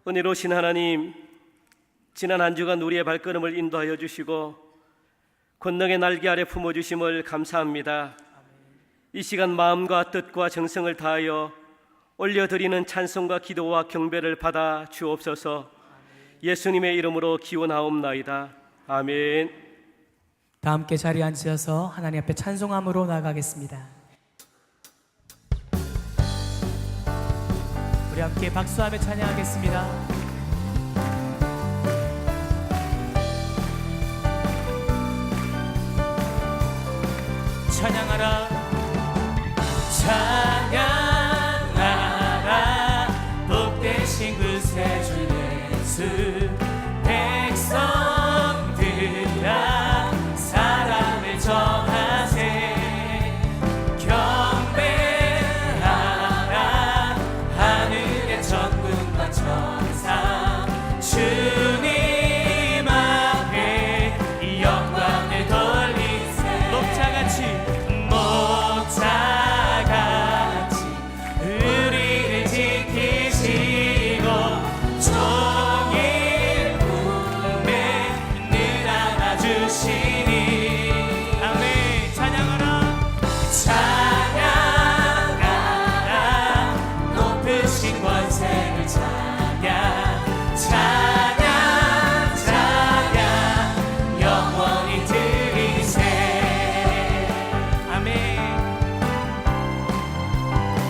은혜로우신 하나님, 지난 한 주간 우리의 발걸음을 인도하여 주시고 권능의 날개 아래 품어주심을 감사합니다. 이 시간 마음과 뜻과 정성을 다하여 올려드리는 찬송과 기도와 경배를 받아 주옵소서. 예수님의 이름으로 기원하옵나이다. 아멘. 다 함께 자리에 앉으셔서 하나님 앞에 찬송함으로 나아가겠습니다. 우리 함께 박수하며 찬양하겠습니다. 찬양하라, 찬양하라, 복되신 구세주 예수. 백성들아 사랑을 전하세. 경배하라, 하늘의 천군과 천사. 주님 앞에 이 영광을 돌리세. 목자같이 우리를 지키시고 종일 품에 늘 안아주시니. 아멘. 찬양하라, 찬양하라, 높으신 권세를 찬양. 찬양 찬양 영원히 드리세. 아멘.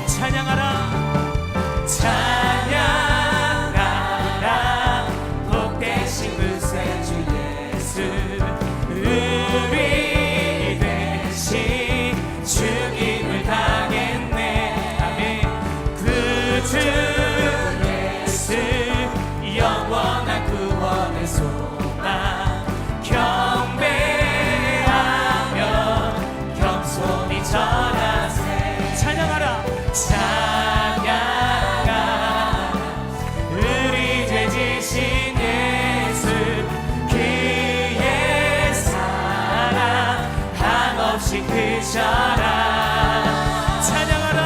찬양하라, 찬양하라, 복되신 구세주 예수. 우리 대신 죽임을 당했네. 아멘. 구주 예수, 영원한 구원의 소망. 경배하며 겸손히 전하세. 찬양하라, 찬양하라, 우리 죄 지신 예수. 그의 사랑 한없이 크셔라. 찬양하라,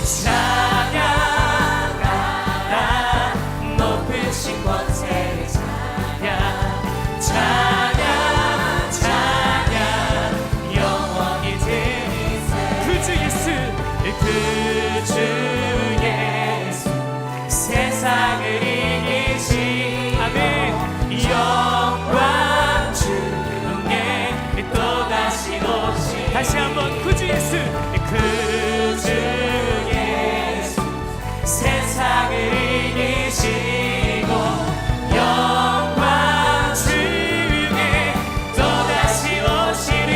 찬양하라, 높으신 권세를 찬양. 찬양 찬양 영원히 드리세. 구주 예수, 구주 예수, 세상을 이기신. 아멘. 영광 중에 또다시 오시. 다시 한번 구주 예수, 구주 예수, 세상을 이기시고 영광 중에 또다시 오시리.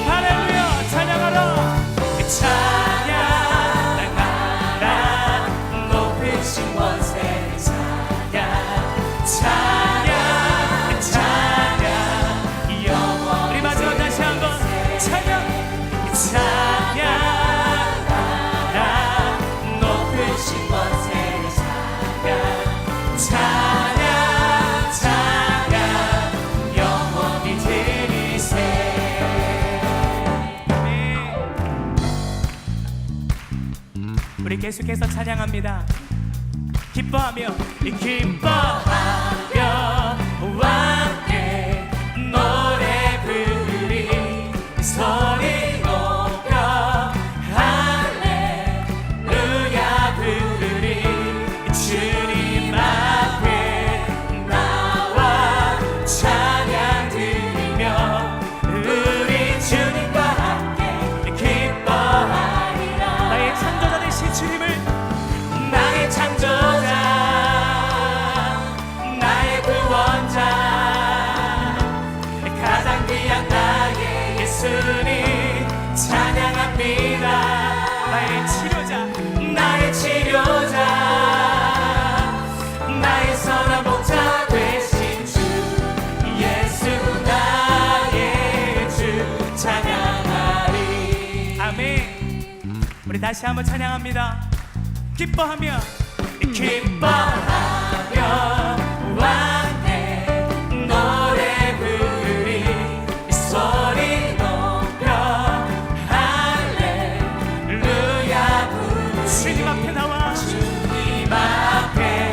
할렐루야. 찬양하라, 찬양하라, 높으신 권세를 찬양. 찬양 찬양 영원. 우리 마지막 다시 한번 찬양. 찬양하라, 높으신 권세를 찬양. 찬양 찬양 영원히 드리세. 우리 계속해서 찬양합니다. 기뻐하며 기뻐하며 함께 노래 부르리. 소리 높여 할렐루야 부르리. 주님 앞에 나와 찬양 드리며 우리 주님과 함께 기뻐하리라. 나의 창조자 되신 주님을, 나의 창조자, 나의 구원자, 가장 귀한 나의 예수님 찬양합니다. 나의 치료자, 나의 치료자, 나의 선한 목자 되신 주 예수, 나의 주 찬양하리. 아멘. 우리 다시 한번 찬양합니다. 기뻐하며 기뻐하며 함께 노래 부르리. 소리 높여 할렐루야 부르리. 주님 앞에 나와, 주님 앞에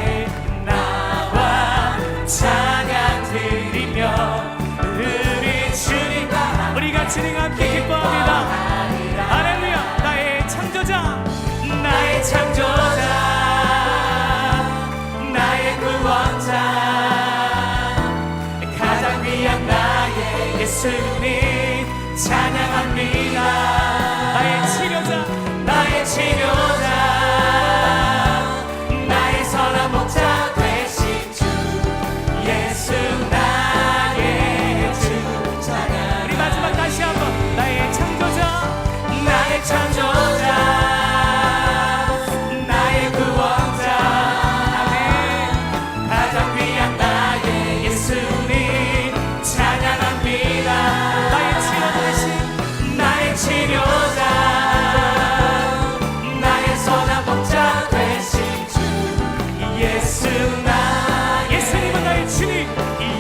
예수 나 예수님은 나의 주님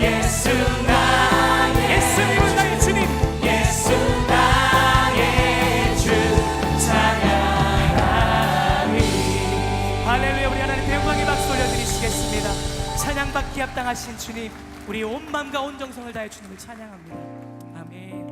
예수 나 예수님은 나의 주님 예수 나의 주 찬양하리. 할렐루야. 우리 하나님 영광의 박수 올려드리시겠습니다. 찬양받기 합당하신 주님, 우리 온 마음과 온 정성을 다해 주님을 찬양합니다. 아멘.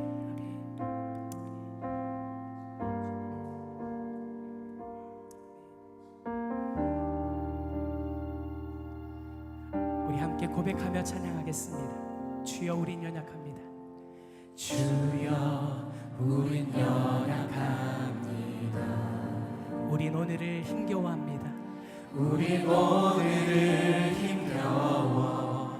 우리 함께 고백하며 찬양하겠습니다. 주여 우린 연약합니다. 주여 우린 연약합니다. 우린 오늘을 힘겨워합니다. 우린 오늘을 힘겨워합니다.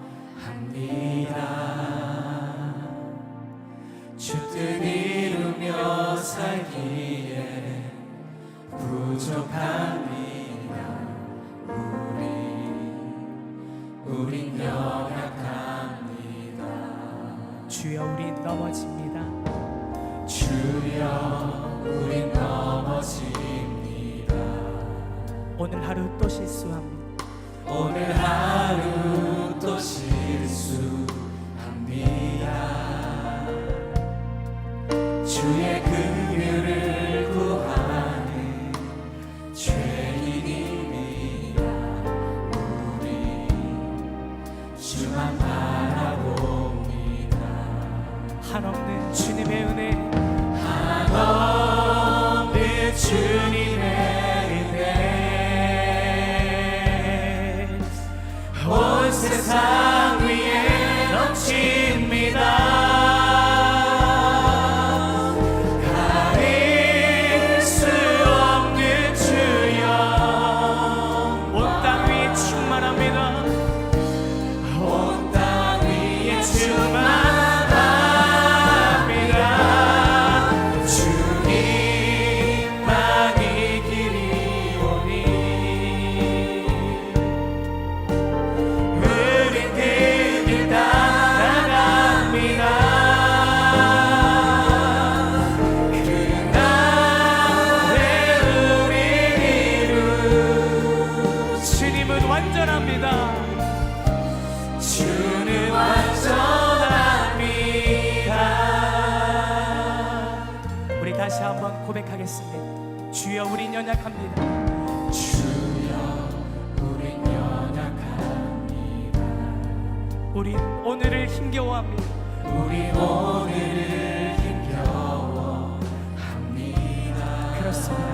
주 뜻 이루며 살기에 부족합니다. 우린 연약합니다. 주여 우린 넘어집니다. 주여 우린 넘어집니다. 오늘 하루 또 실수합니다. 오늘 하루 또 실수합니다. 주의 긍휼을 구하는 죄인입니다. 우리 주만 바라봅니다. 한없는 주님의 은혜, 한없는 주님의 은혜 온 세상 위에 넘칩니다. 가릴 수 없는 주여 온 땅 위에 충만합니다. 온 땅 위에 충만합니다. 주님만이 길이 오니 우린 그 길 따라갑니다. 그날에 우리 이루 주님은 완전합니다. 주는 완전합니다. 우리 다시 한번 고백하겠습니다. 주여 우린 연약합니다. 주여 우린 연약합니다. 우린 오늘을 힘겨워합니다. 우린 오늘을 힘겨워합니다. 그렇습니다.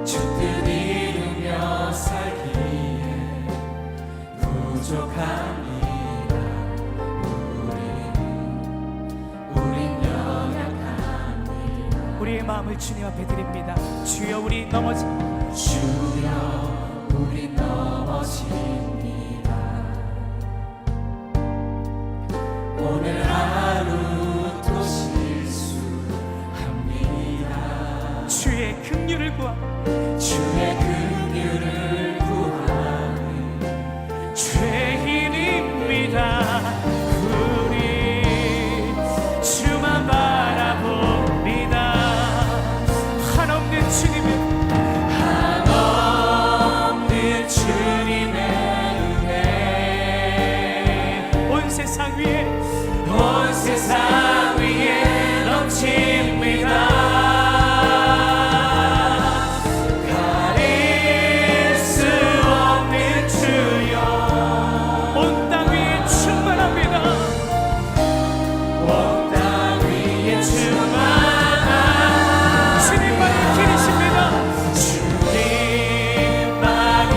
주 뜻 이루며 살기에 부족합니다. 우린 연약합니다. 우리의 마음을 주님 앞에 드립니다. 주여 우리 넘어집니다. 주여 우리 넘어집니다. 오늘 하루 또 실수합니다. 주의 긍휼을 구하 주의 긍휼을 구하는 죄인입니다. 우리 주만 바라봅니다. 한없는 주님의 한없는 주님의 은혜 온 세상 위에 넘칩니다. 가릴 수 없는 주여 온 땅 위에 충만합니다. 온 땅 위에 충만한 주님만이 길이십니다. 주님만이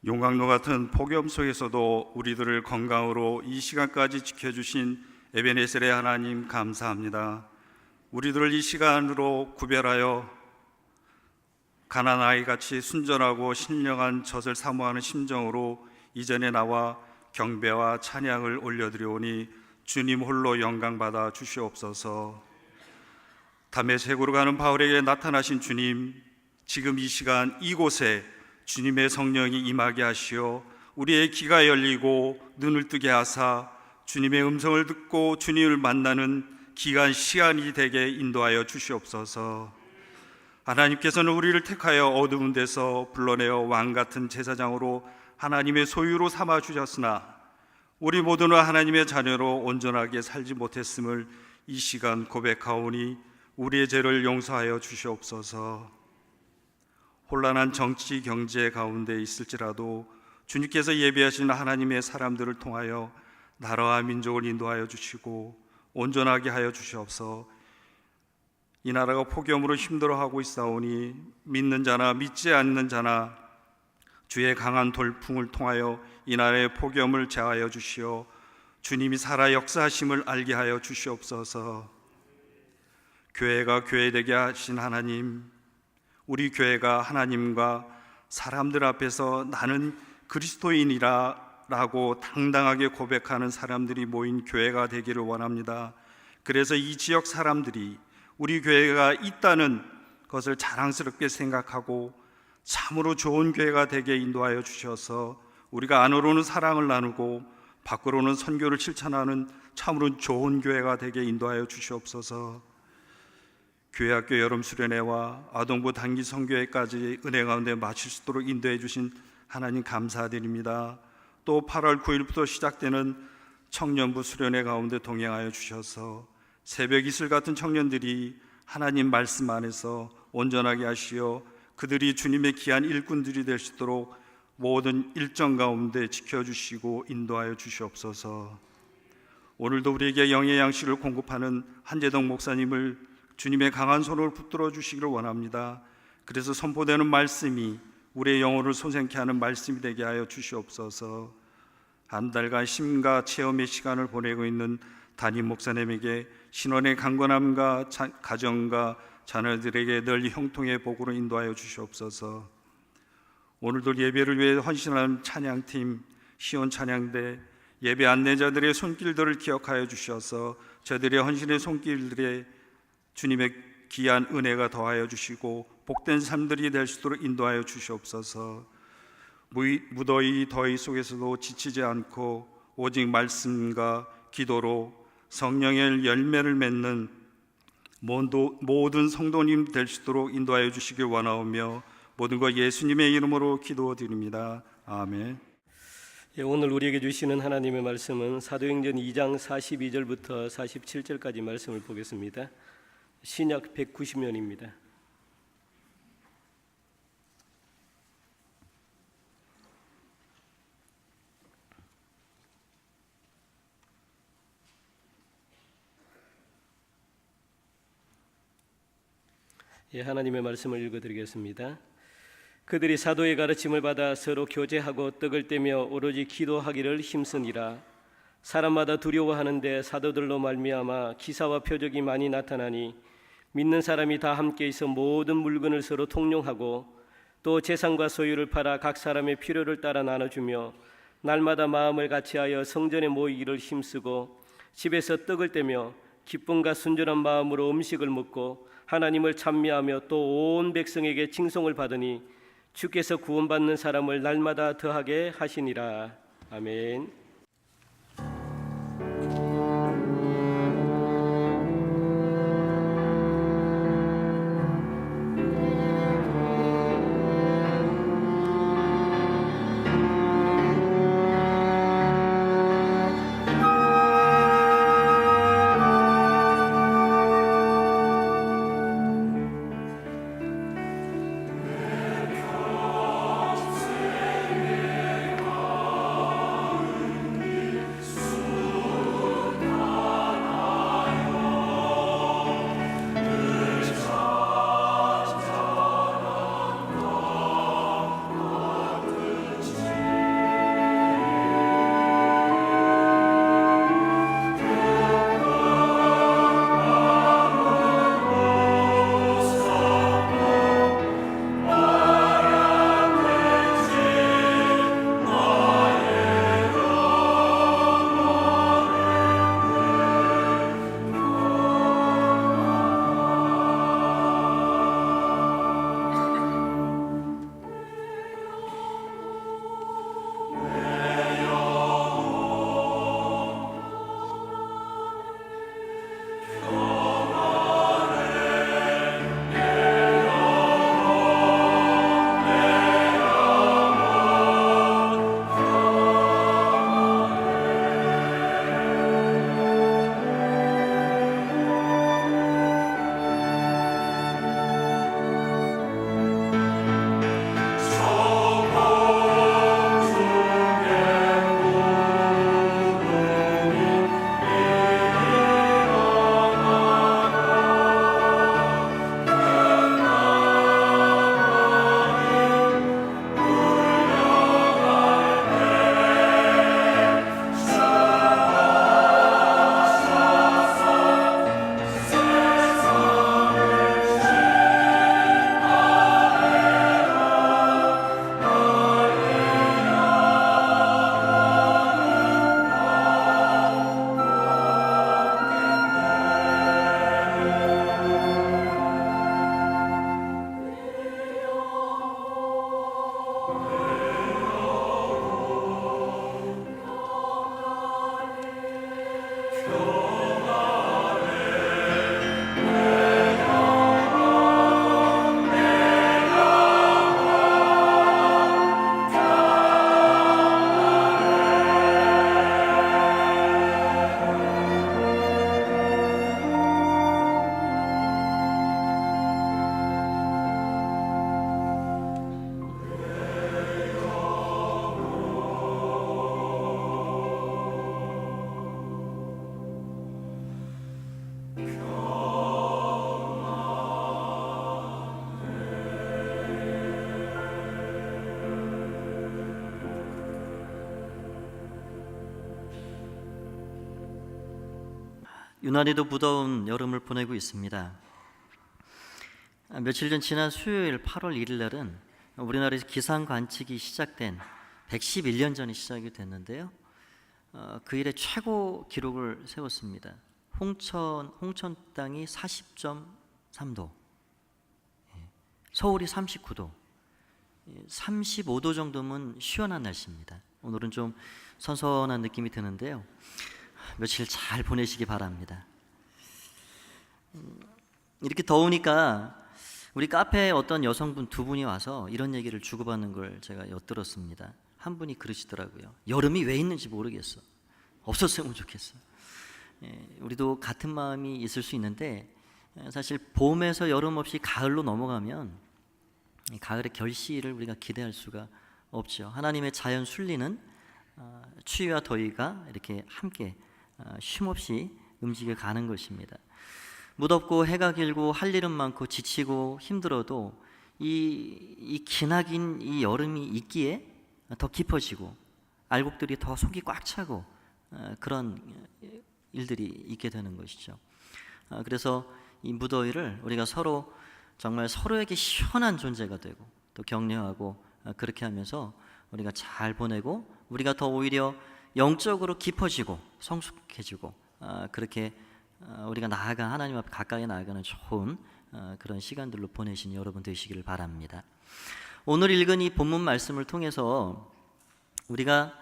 용광로 같은 폭염 속에서도 우리들을 건강으로 이 시간까지 지켜주신 에베네셀의 하나님 감사합니다. 우리들을 이 시간으로 구별하여 가난아이 같이 순전하고 신령한 젖을 사모하는 심정으로 이전에 나와 경배와 찬양을 올려드리오니 주님 홀로 영광받아 주시옵소서. 다메섹으로 가는 바울에게 나타나신 주님, 지금 이 시간 이곳에 주님의 성령이 임하게 하시어 우리의 귀가 열리고 눈을 뜨게 하사 주님의 음성을 듣고 주님을 만나는 귀한 시간이 되게 인도하여 주시옵소서. 하나님께서는 우리를 택하여 어두운 데서 불러내어 왕같은 제사장으로 하나님의 소유로 삼아 주셨으나 우리 모두는 하나님의 자녀로 온전하게 살지 못했음을 이 시간 고백하오니 우리의 죄를 용서하여 주시옵소서. 혼란한 정치 경제 가운데 있을지라도 주님께서 예비하신 하나님의 사람들을 통하여 나라와 민족을 인도하여 주시고 온전하게 하여 주시옵소서. 이 나라가 폭염으로 힘들어하고 있사오니 믿는 자나 믿지 않는 자나 주의 강한 돌풍을 통하여 이 나라의 폭염을 제하여 주시어 주님이 살아 역사하심을 알게 하여 주시옵소서. 교회가 교회되게 하신 하나님, 우리 교회가 하나님과 사람들 앞에서 나는 그리스도인이라 라고 당당하게 고백하는 사람들이 모인 교회가 되기를 원합니다. 그래서 이 지역 사람들이 우리 교회가 있다는 것을 자랑스럽게 생각하고 참으로 좋은 교회가 되게 인도하여 주셔서 우리가 안으로는 사랑을 나누고 밖으로는 선교를 실천하는 참으로 좋은 교회가 되게 인도하여 주시옵소서. 교회학교 여름 수련회와 아동부 단기 선교회까지 은혜 가운데 마칠 수 있도록 인도해 주신 하나님 감사드립니다. 또 8월 9일부터 시작되는 청년부 수련회 가운데 동행하여 주셔서 새벽 이슬 같은 청년들이 하나님 말씀 안에서 온전하게 하시어 그들이 주님의 귀한 일꾼들이 될 수 있도록 모든 일정 가운데 지켜주시고 인도하여 주시옵소서. 오늘도 우리에게 영의 양식을 공급하는 한재동 목사님을 주님의 강한 손으로 붙들어 주시기를 원합니다. 그래서 선포되는 말씀이 우리의 영혼을 손생케 하는 말씀이 되게 하여 주시옵소서. 한 달간 심가 체험의 시간을 보내고 있는 담임 목사님에게 신원의 강건함과 가정과 자녀들에게 늘 형통의 복으로 인도하여 주시옵소서. 오늘도 예배를 위해 헌신하는 찬양팀, 시온 찬양대, 예배 안내자들의 손길들을 기억하여 주셔서 저들의 헌신의 손길들에 주님의 귀한 은혜가 더하여 주시고 복된 삶들이 될 수 있도록 인도하여 주시옵소서. 무더위 더위 속에서도 지치지 않고 오직 말씀과 기도로 성령의 열매를 맺는 모든 성도님 될 수 있도록 인도하여 주시길 원하오며 모든 것 예수님의 이름으로 기도드립니다. 아멘. 오늘 우리에게 주시는 하나님의 말씀은 사도행전 2장 42절부터 47절까지 말씀을 보겠습니다. 신약 190면입니다. 하나님의 말씀을 읽어드리겠습니다. 그들이 사도의 가르침을 받아 서로 교제하고 떡을 떼며 오로지 기도하기를 힘쓰니라. 사람마다 두려워하는데 사도들로 말미암아 기사와 표적이 많이 나타나니 믿는 사람이 다 함께 있어 모든 물건을 서로 통용하고 또 재산과 소유를 팔아 각 사람의 필요를 따라 나눠주며 날마다 마음을 같이하여 성전에 모이기를 힘쓰고 집에서 떡을 떼며 기쁨과 순전한 마음으로 음식을 먹고 하나님을 찬미하며 또 온 백성에게 칭송을 받으니 주께서 구원받는 사람을 날마다 더하게 하시니라. 아멘. 유난히도 무더운 여름을 보내고 있습니다. 며칠 전 지난 수요일 8월 1일 날은 우리나라에서 기상 관측이 시작된 111년 전에 시작이 됐는데요. 그 일에 최고 기록을 세웠습니다. 홍천 땅이 40.3도, 서울이 39도, 35도 정도면 시원한 날씨입니다. 오늘은 좀 선선한 느낌이 드는데요. 며칠 잘 보내시기 바랍니다. 이렇게 더우니까 우리 카페에 어떤 여성분 두 분이 와서 이런 얘기를 주고받는 걸 제가 엿들었습니다. 한 분이 그러시더라고요. 여름이 왜 있는지 모르겠어. 없었으면 좋겠어. 우리도 같은 마음이 있을 수 있는데 사실 봄에서 여름 없이 가을로 넘어가면 가을의 결실을 우리가 기대할 수가 없죠. 하나님의 자연 순리는 추위와 더위가 이렇게 함께 쉼없이 움직여 가는 것입니다. 무덥고 해가 길고 할 일은 많고 지치고 힘들어도 이 기나긴 이 여름이 있기에 더 깊어지고 알곡들이 더 속이 꽉 차고 그런 일들이 있게 되는 것이죠. 그래서 이 무더위를 우리가 서로 정말 서로에게 시원한 존재가 되고 또 격려하고 그렇게 하면서 우리가 잘 보내고 우리가 더 오히려 영적으로 깊어지고 성숙해지고 그렇게 우리가 하나님 앞에 가까이 나아가는 좋은 그런 시간들로 보내신 여러분 되시기를 바랍니다. 오늘 읽은 이 본문 말씀을 통해서 우리가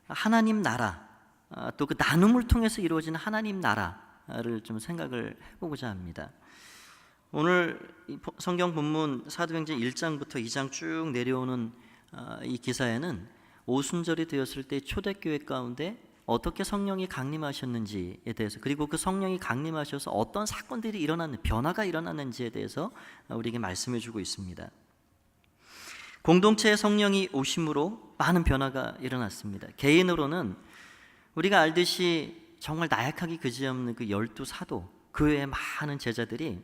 하나님 나라 또 그 나눔을 통해서 이루어지는 하나님 나라를 좀 생각을 해보고자 합니다. 오늘 성경 본문 사도행전 1장부터 2장 쭉 내려오는 이 기사에는 오순절이 되었을 때 초대교회 가운데 어떻게 성령이 강림하셨는지에 대해서 그리고 그 성령이 강림하셔서 어떤 사건들이 변화가 일어났는지에 대해서 우리에게 말씀해 주고 있습니다. 공동체의 성령이 오심으로 많은 변화가 일어났습니다. 개인으로는 우리가 알듯이 정말 나약하기 그지없는 그 12사도 그 외에 많은 제자들이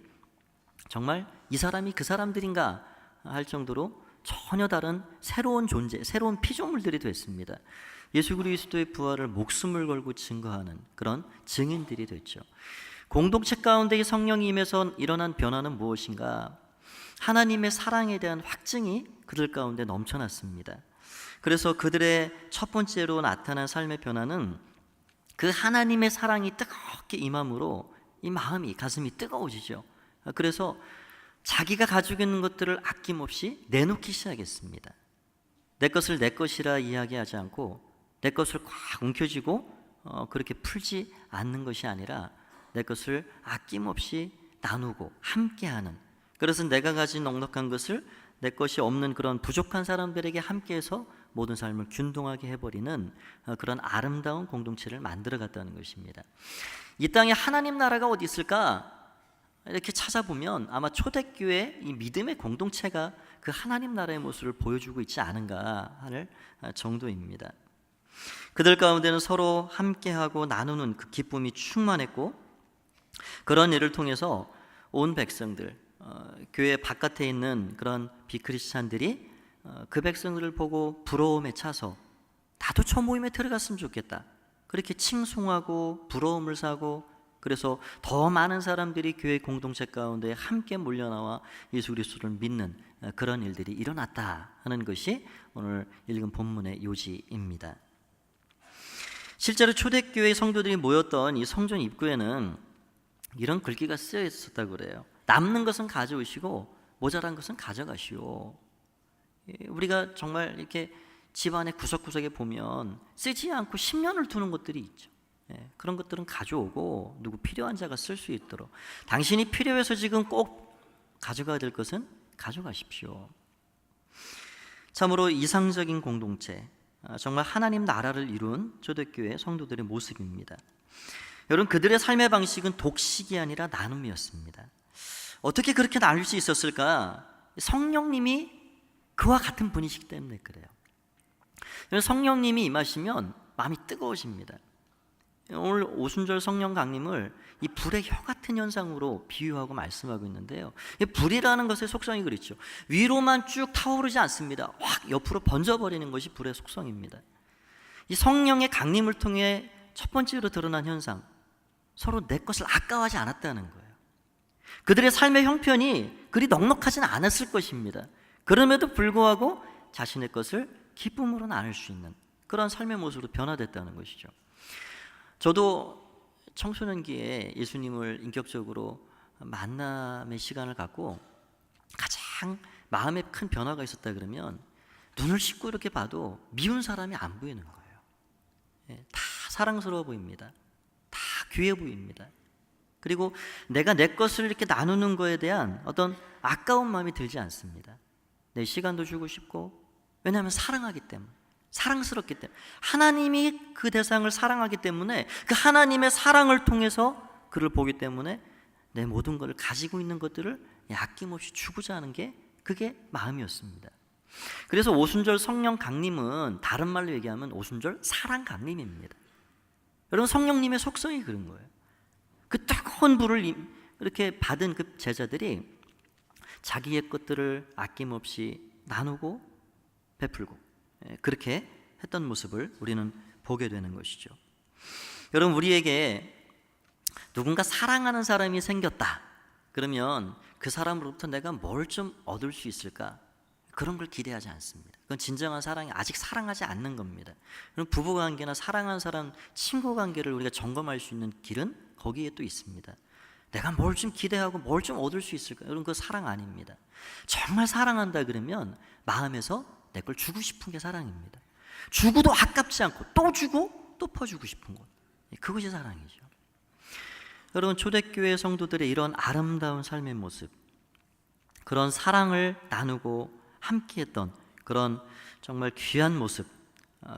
정말 이 사람이 그 사람들인가 할 정도로 전혀 다른 새로운 존재, 새로운 피조물들이 됐습니다. 예수 그리스도의 부활을 목숨을 걸고 증거하는 그런 증인들이 됐죠. 공동체 가운데 이 성령이 임해서 일어난 변화는 무엇인가? 하나님의 사랑에 대한 확증이 그들 가운데 넘쳐났습니다. 그래서 그들의 첫 번째로 나타난 삶의 변화는 그 하나님의 사랑이 뜨겁게 임함으로 이 마음이, 가슴이 뜨거워지죠. 그래서 자기가 가지고 있는 것들을 아낌없이 내놓기 시작했습니다. 내 것을 내 것이라 이야기하지 않고 내 것을 꽉 움켜쥐고 그렇게 풀지 않는 것이 아니라 내 것을 아낌없이 나누고 함께하는, 그래서 내가 가진 넉넉한 것을 내 것이 없는 그런 부족한 사람들에게 함께해서 모든 삶을 균등하게 해버리는 그런 아름다운 공동체를 만들어갔다는 것입니다. 이 땅에 하나님 나라가 어디 있을까? 이렇게 찾아보면 아마 초대교회 이 믿음의 공동체가 그 하나님 나라의 모습을 보여주고 있지 않은가 할 정도입니다. 그들 가운데는 서로 함께하고 나누는 그 기쁨이 충만했고, 그런 일을 통해서 온 백성들, 교회 바깥에 있는 그런 비크리스찬들이 그 백성들을 보고 부러움에 차서 나도 저 모임에 들어갔으면 좋겠다, 그렇게 칭송하고 부러움을 사고, 그래서 더 많은 사람들이 교회 공동체 가운데 함께 몰려나와 예수 그리스도를 믿는 그런 일들이 일어났다 하는 것이 오늘 읽은 본문의 요지입니다. 실제로 초대교회 성도들이 모였던 이 성전 입구에는 이런 글귀가 쓰여 있었다고 그래요. 남는 것은 가져오시고 모자란 것은 가져가시오. 우리가 정말 이렇게 집안의 구석구석에 보면 쓰지 않고 10년을 두는 것들이 있죠. 그런 것들은 가져오고 누구 필요한 자가 쓸 수 있도록, 당신이 필요해서 지금 꼭 가져가야 될 것은 가져가십시오. 참으로 이상적인 공동체, 정말 하나님 나라를 이룬 초대교회 성도들의 모습입니다. 여러분, 그들의 삶의 방식은 독식이 아니라 나눔이었습니다. 어떻게 그렇게 나눌 수 있었을까? 성령님이 그와 같은 분이시기 때문에 그래요. 성령님이 임하시면 마음이 뜨거워집니다. 오늘 오순절 성령 강림을 이 불의 혀 같은 현상으로 비유하고 말씀하고 있는데요, 불이라는 것의 속성이 그렇죠. 위로만 쭉 타오르지 않습니다. 확 옆으로 번져버리는 것이 불의 속성입니다. 이 성령의 강림을 통해 첫 번째로 드러난 현상, 서로 내 것을 아까워하지 않았다는 거예요. 그들의 삶의 형편이 그리 넉넉하진 않았을 것입니다. 그럼에도 불구하고 자신의 것을 기쁨으로 나눌 수 있는 그런 삶의 모습으로 변화됐다는 것이죠. 저도 청소년기에 예수님을 인격적으로 만남의 시간을 갖고 가장 마음에 큰 변화가 있었다 그러면 눈을 씻고 이렇게 봐도 미운 사람이 안 보이는 거예요. 다 사랑스러워 보입니다. 다 귀해 보입니다. 그리고 내가 내 것을 이렇게 나누는 거에 대한 어떤 아까운 마음이 들지 않습니다. 내 시간도 주고 싶고, 왜냐하면 사랑하기 때문에, 사랑스럽기 때문에, 하나님이 그 대상을 사랑하기 때문에 그 하나님의 사랑을 통해서 그를 보기 때문에 내 모든 것을 가지고 있는 것들을 아낌없이 주고자 하는 게 그게 마음이었습니다. 그래서 오순절 성령 강림은 다른 말로 얘기하면 오순절 사랑 강림입니다. 여러분, 성령님의 속성이 그런 거예요. 그 뜨거운 불을 이렇게 받은 그 제자들이 자기의 것들을 아낌없이 나누고 베풀고 그렇게 했던 모습을 우리는 보게 되는 것이죠. 여러분, 우리에게 누군가 사랑하는 사람이 생겼다 그러면 그 사람으로부터 내가 뭘 좀 얻을 수 있을까? 그런 걸 기대하지 않습니다. 그건 진정한 사랑이 아직 사랑하지 않는 겁니다. 그럼 부부관계나 사랑하는 사람, 친구관계를 우리가 점검할 수 있는 길은 거기에 또 있습니다. 내가 뭘 좀 기대하고 뭘 좀 얻을 수 있을까? 여러분, 그거 사랑 아닙니다. 정말 사랑한다 그러면 마음에서 내 걸 주고 싶은 게 사랑입니다. 주고도 아깝지 않고 또 주고 또 퍼주고 싶은 것, 그것이 사랑이죠. 여러분, 초대교회 성도들의 이런 아름다운 삶의 모습, 그런 사랑을 나누고 함께했던 그런 정말 귀한 모습,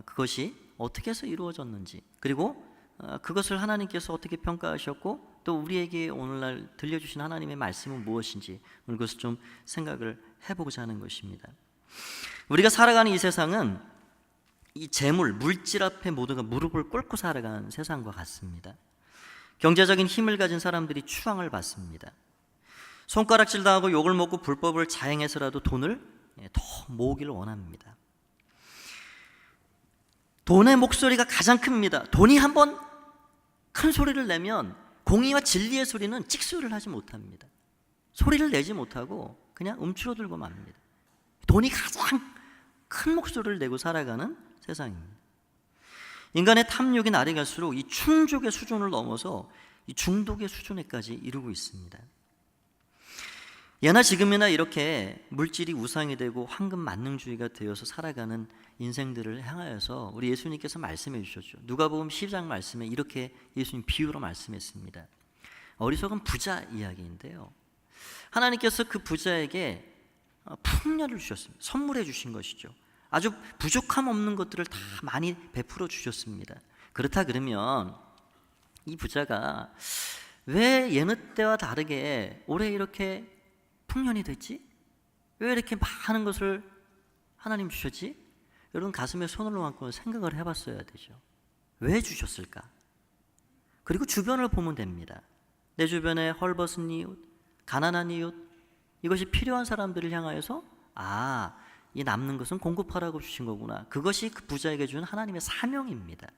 그것이 어떻게 해서 이루어졌는지, 그리고 그것을 하나님께서 어떻게 평가하셨고 또 우리에게 오늘날 들려주신 하나님의 말씀은 무엇인지 오늘 그것을 좀 생각을 해보고자 하는 것입니다. 우리가 살아가는 이 세상은 이 재물, 물질 앞에 모두가 무릎을 꿇고 살아가는 세상과 같습니다. 경제적인 힘을 가진 사람들이 추앙을 받습니다. 손가락질 당하고 욕을 먹고 불법을 자행해서라도 돈을 더 모으기를 원합니다. 돈의 목소리가 가장 큽니다. 돈이 한번 큰 소리를 내면 공의와 진리의 소리는 찍소리를 하지 못합니다. 소리를 내지 못하고 그냥 움츠러들고 맙니다. 돈이 가장 큰 목소리를 내고 살아가는 세상입니다. 인간의 탐욕이 날이 갈수록 이 충족의 수준을 넘어서 이 중독의 수준에까지 이르고 있습니다. 예나 지금이나 이렇게 물질이 우상이 되고 황금 만능주의가 되어서 살아가는 인생들을 향하여서 우리 예수님께서 말씀해 주셨죠. 누가복음 12장 말씀에 이렇게 예수님 비유로 말씀했습니다. 어리석은 부자 이야기인데요, 하나님께서 그 부자에게 풍년을 주셨습니다. 선물해 주신 것이죠. 아주 부족함 없는 것들을 다 많이 베풀어 주셨습니다. 그렇다 그러면 이 부자가 왜 예느 때와 다르게 올해 이렇게 풍년이 됐지? 왜 이렇게 많은 것을 하나님 주셨지? 여러분, 가슴에 손을 얹고 생각을 해봤어야 되죠. 왜 주셨을까? 그리고 주변을 보면 됩니다. 내 주변에 헐벗은 이웃, 가난한 이웃, 이것이 필요한 사람들을 향하여서 이 남는 것은 공급하라고 주신 거구나. 그것이 그 부자에게 준 하나님의 사명입니다.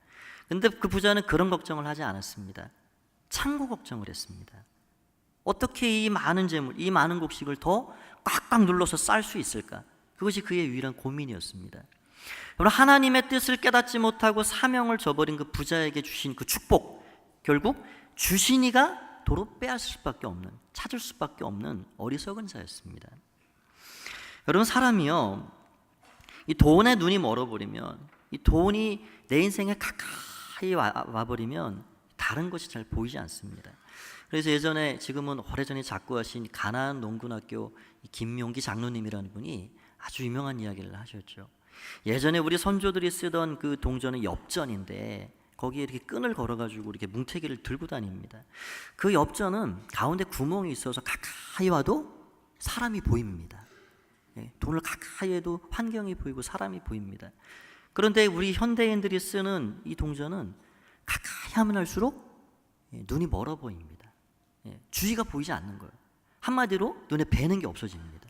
근데 그 부자는 그런 걱정을 하지 않았습니다. 창고 걱정을 했습니다. 어떻게 이 많은 재물, 이 많은 곡식을 더 꽉꽉 눌러서 쌀 수 있을까? 그것이 그의 유일한 고민이었습니다. 여러분, 하나님의 뜻을 깨닫지 못하고 사명을 저버린 그 부자에게 주신 그 축복, 결국 주신 이가 도로 빼앗을 수밖에 없는, 찾을 수밖에 없는 어리석은 자였습니다. 여러분, 사람이요, 이 돈에 눈이 멀어버리면, 이 돈이 내 인생에 가까이 와버리면 다른 것이 잘 보이지 않습니다. 그래서 예전에, 지금은 오래전에 작고하신 가나안 농군학교 김용기 장로님이라는 분이 아주 유명한 이야기를 하셨죠. 예전에 우리 선조들이 쓰던 그 동전은 엽전인데 거기에 이렇게 끈을 걸어가지고 이렇게 뭉태기를 들고 다닙니다. 그 엽전은 가운데 구멍이 있어서 가까이 와도 사람이 보입니다. 돈을 가까이 해도 환경이 보이고 사람이 보입니다. 그런데 우리 현대인들이 쓰는 이 동전은 가까이 하면 할수록 눈이 멀어 보입니다. 주위가 보이지 않는 거예요. 한마디로 눈에 뵈는 게 없어집니다.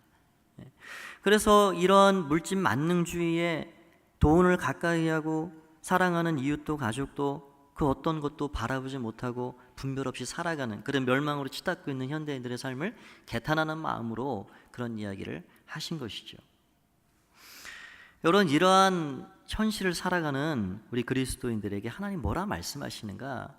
그래서 이런 물질 만능주의에 돈을 가까이 하고 사랑하는 이웃도 가족도 그 어떤 것도 바라보지 못하고 분별 없이 살아가는 그런 멸망으로 치닫고 있는 현대인들의 삶을 개탄하는 마음으로 그런 이야기를 하신 것이죠. 여러분, 이러한 현실을 살아가는 우리 그리스도인들에게 하나님 뭐라 말씀하시는가?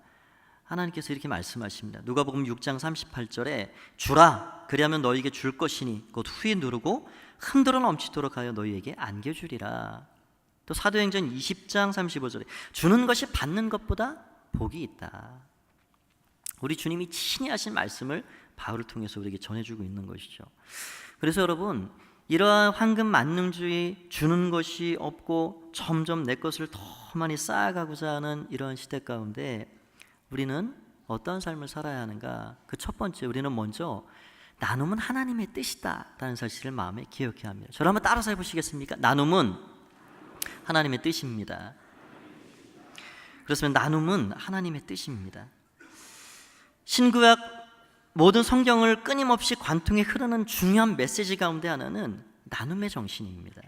하나님께서 이렇게 말씀하십니다. 누가복음 6장 38절에 주라 그리하면 너희에게 줄 것이니 곧 후에 누르고 흔들어 넘치도록 하여 너희에게 안겨주리라. 또 사도행전 20장 35절에 주는 것이 받는 것보다 복이 있다. 우리 주님이 친히 하신 말씀을 바울을 통해서 우리에게 전해주고 있는 것이죠. 그래서 여러분, 이러한 황금 만능주의, 주는 것이 없고 점점 내 것을 더 많이 쌓아가고자 하는 이러한 시대 가운데 우리는 어떤 삶을 살아야 하는가? 그 첫 번째, 우리는 먼저 나눔은 하나님의 뜻이다라는 사실을 마음에 기억해야 합니다. 저를 한번 따라서 해보시겠습니까? 나눔은 하나님의 뜻입니다. 그렇습면 나눔은 하나님의 뜻입니다. 신구약 모든 성경을 끊임없이 관통해 흐르는 중요한 메시지 가운데 하나는 나눔의 정신입니다.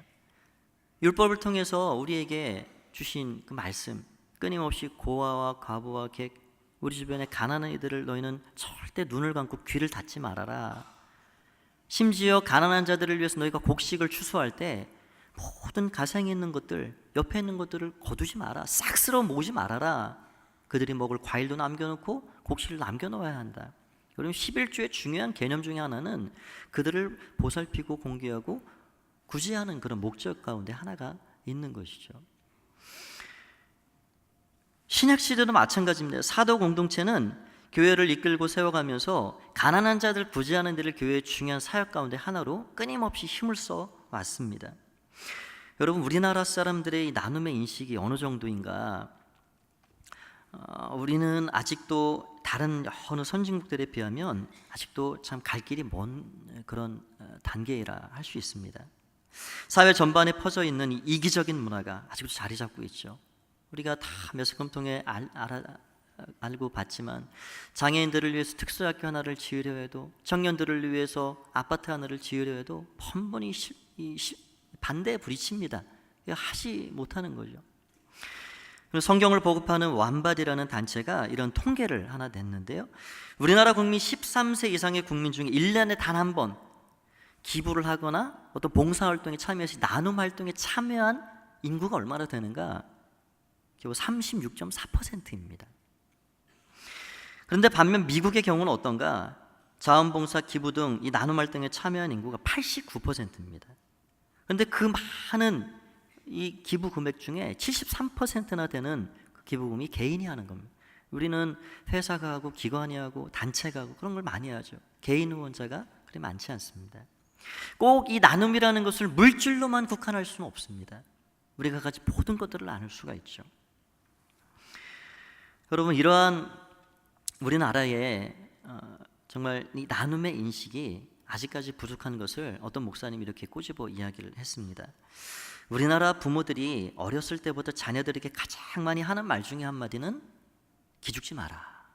율법을 통해서 우리에게 주신 그 말씀, 끊임없이 고아와 과부와 객, 우리 주변에 가난한 이들을 너희는 절대 눈을 감고 귀를 닫지 말아라. 심지어 가난한 자들을 위해서 너희가 곡식을 추수할 때 모든 가상에 있는 것들, 옆에 있는 것들을 거두지 마라. 싹 쓸어 모으지 말아라. 그들이 먹을 과일도 남겨놓고 곡식을 남겨놓아야 한다. 여러분, 11조의 중요한 개념 중에 하나는 그들을 보살피고 공개하고 구제하는 그런 목적 가운데 하나가 있는 것이죠. 신약 시대도 마찬가지입니다. 사도 공동체는 교회를 이끌고 세워가면서 가난한 자들 구제하는 데를 교회의 중요한 사역 가운데 하나로 끊임없이 힘을 써 왔습니다. 여러분, 우리나라 사람들의 이 나눔의 인식이 어느 정도인가? 우리는 아직도 다른 어느 선진국들에 비하면 아직도 참 갈 길이 먼 그런 단계라 할 수 있습니다. 사회 전반에 퍼져 있는 이 이기적인 문화가 아직도 자리 잡고 있죠. 우리가 다 매스컴 통해 알고 봤지만 장애인들을 위해서 특수학교 하나를 지으려 해도, 청년들을 위해서 아파트 하나를 지으려 해도 번번이 반대에 부딪힙니다. 하지 못하는 거죠. 성경을 보급하는 완바디라는 단체가 이런 통계를 하나 냈는데요. 우리나라 국민 13세 이상의 국민 중에 1년에 단 한 번 기부를 하거나 어떤 봉사활동에 참여해서 나눔 활동에 참여한 인구가 얼마나 되는가? 겨우 36.4%입니다. 그런데 반면 미국의 경우는 어떤가? 자원봉사, 기부 등 이 나눔 활동에 참여한 인구가 89%입니다. 그런데 그 많은 이 기부 금액 중에 73%나 되는 그 기부금이 개인이 하는 겁니다. 우리는 회사가 하고 기관이 하고 단체가 하고 그런 걸 많이 하죠. 개인 후원자가 그리 많지 않습니다. 꼭 이 나눔이라는 것을 물질로만 국한할 수는 없습니다. 우리가 가진 모든 것들을 나눌 수가 있죠. 여러분, 이러한 우리나라에 정말 이 나눔의 인식이 아직까지 부족한 것을 어떤 목사님이 이렇게 꼬집어 이야기를 했습니다. 우리나라 부모들이 어렸을 때부터 자녀들에게 가장 많이 하는 말 중에 한마디는 기죽지 마라.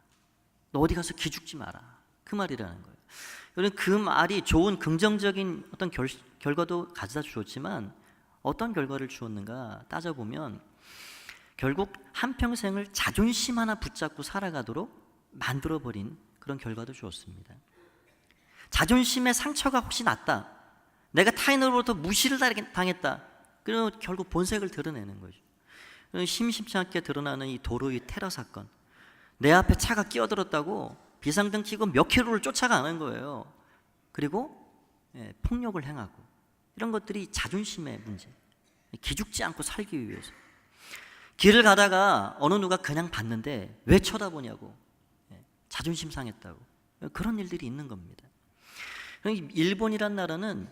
너 어디 가서 기죽지 마라. 그 말이라는 거예요. 여러분, 그 말이 좋은 긍정적인 어떤 결과도 가져다 주었지만 어떤 결과를 주었는가 따져보면 결국 한평생을 자존심 하나 붙잡고 살아가도록 만들어버린 그런 결과도 주었습니다. 자존심의 상처가 혹시 났다, 내가 타인으로부터 무시를 당했다, 그리고 결국 본색을 드러내는 거죠. 심심치 않게 드러나는 이 도로 위 테러 사건, 내 앞에 차가 끼어들었다고 비상등 켜고 몇 킬로를 쫓아가는 거예요. 그리고 폭력을 행하고, 이런 것들이 자존심의 문제, 기죽지 않고 살기 위해서. 길을 가다가 어느 누가 그냥 봤는데 왜 쳐다보냐고, 자존심 상했다고, 그런 일들이 있는 겁니다. 일본이란 나라는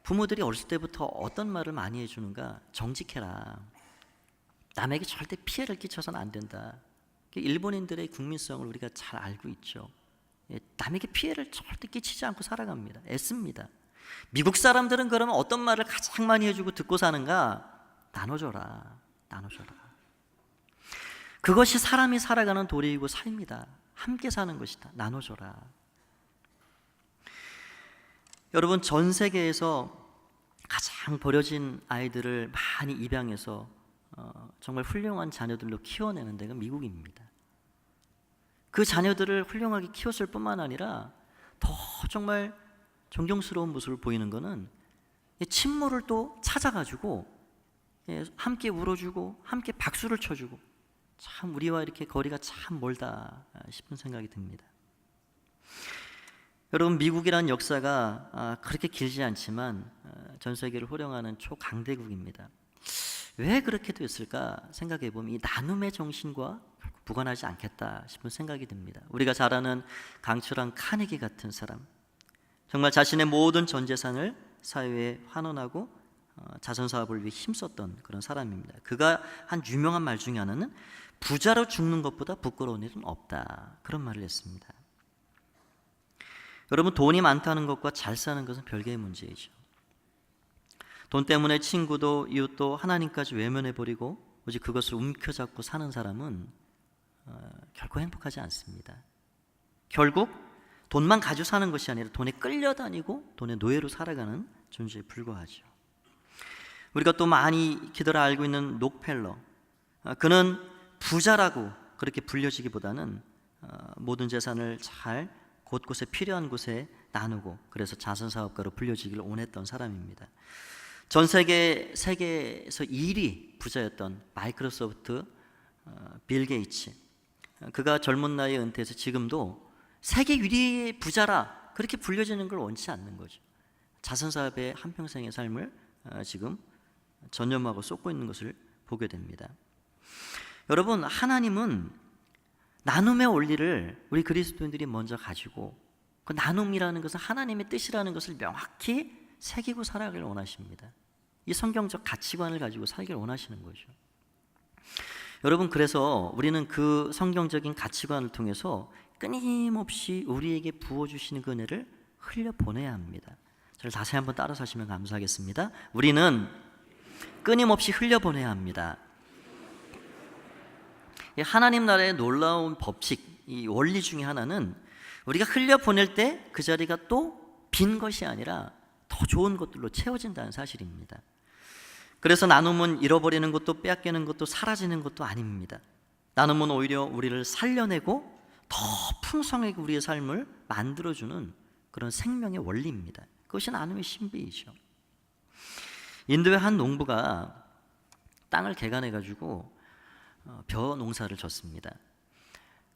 부모들이 어렸을 때부터 어떤 말을 많이 해주는가? 정직해라. 남에게 절대 피해를 끼쳐서는 안 된다. 일본인들의 국민성을 우리가 잘 알고 있죠. 남에게 피해를 절대 끼치지 않고 살아갑니다. 애씁니다. 미국 사람들은 그러면 어떤 말을 가장 많이 해주고 듣고 사는가? 나눠줘라. 나눠줘라. 그것이 사람이 살아가는 도리이고 삶이다. 함께 사는 것이다. 나눠줘라. 여러분, 전 세계에서 가장 버려진 아이들을 많이 입양해서 정말 훌륭한 자녀들로 키워내는 데가 미국입니다. 그 자녀들을 훌륭하게 키웠을 뿐만 아니라 더 정말 존경스러운 모습을 보이는 것은 친모를 또 찾아가지고 함께 울어주고 함께 박수를 쳐주고, 참 우리와 이렇게 거리가 참 멀다 싶은 생각이 듭니다. 여러분, 미국이라는 역사가 그렇게 길지 않지만 전 세계를 호령하는 초강대국입니다. 왜 그렇게 됐을까 생각해 보면 이 나눔의 정신과 무관하지 않겠다 싶은 생각이 듭니다. 우리가 잘 아는 강철한 카네기 같은 사람, 정말 자신의 모든 전 재산을 사회에 환원하고 자선사업을 위해 힘썼던 그런 사람입니다. 그가 한 유명한 말 중에 하나는 부자로 죽는 것보다 부끄러운 일은 없다, 그런 말을 했습니다. 여러분, 돈이 많다는 것과 잘 사는 것은 별개의 문제이죠. 돈 때문에 친구도 이웃도 하나님까지 외면해버리고 오직 그것을 움켜잡고 사는 사람은 결코 행복하지 않습니다. 결국 돈만 가지고 사는 것이 아니라 돈에 끌려다니고 돈의 노예로 살아가는 존재에 불과하죠. 우리가 또 많이 기더라 알고 있는 록펠러, 그는 부자라고 그렇게 불려지기보다는 모든 재산을 잘 곳곳에 필요한 곳에 나누고 그래서 자선사업가로 불려지기를 원했던 사람입니다. 전 세계에서 1위 부자였던 마이크로소프트 빌 게이츠, 그가 젊은 나이에 은퇴해서 지금도 세계 1위의 부자라 그렇게 불려지는 걸 원치 않는 거죠. 자선사업에 한평생의 삶을 지금 전념하고 쏟고 있는 것을 보게 됩니다. 여러분, 하나님은 나눔의 원리를 우리 그리스도인들이 먼저 가지고 그 나눔이라는 것은 하나님의 뜻이라는 것을 명확히 새기고 살아가길 원하십니다. 이 성경적 가치관을 가지고 살기를 원하시는 거죠. 여러분, 그래서 우리는 그 성경적인 가치관을 통해서 끊임없이 우리에게 부어주시는 그 은혜를 흘려보내야 합니다. 저를 다시 한번 따라서 하시면 감사하겠습니다. 우리는 끊임없이 흘려보내야 합니다. 하나님 나라의 놀라운 법칙, 이 원리 중에 하나는 우리가 흘려보낼 때 그 자리가 또 빈 것이 아니라 더 좋은 것들로 채워진다는 사실입니다. 그래서 나눔은 잃어버리는 것도 빼앗기는 것도 사라지는 것도 아닙니다. 나눔은 오히려 우리를 살려내고 더 풍성하게 우리의 삶을 만들어주는 그런 생명의 원리입니다. 그것이 나눔의 신비이죠. 인도의 한 농부가 땅을 개간해가지고 벼 농사를 졌습니다.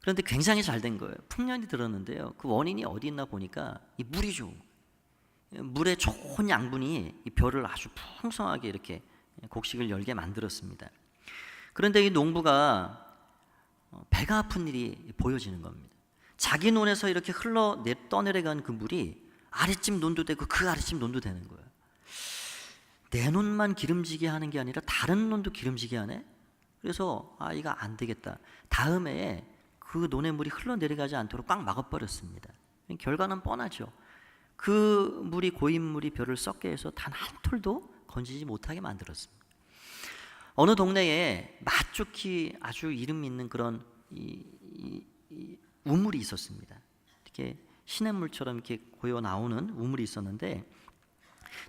그런데 굉장히 잘 된 거예요. 풍년이 들었는데요, 그 원인이 어디 있나 보니까 이 물이 좋은 거예요. 물에 좋은 양분이 이 벼를 아주 풍성하게 이렇게 곡식을 열게 만들었습니다. 그런데 이 농부가 배가 아픈 일이 보여지는 겁니다. 자기 논에서 이렇게 떠내려간 그 물이 아랫집 논도 되고 그 아랫집 논도 되는 거예요. 내 논만 기름지게 하는 게 아니라 다른 논도 기름지게 하네? 그래서 이거 안 되겠다. 다음에 그 논의 물이 흘러내려가지 않도록 꽉 막아버렸습니다. 결과는 뻔하죠. 그 물이 고인 물이 벼를 썩게 해서 단 한 톨도 건지지 못하게 만들었습니다. 어느 동네에 맛좋기 아주 이름 있는 그런 우물이 있었습니다. 이렇게 시냇물처럼 이렇게 고여 나오는 우물이 있었는데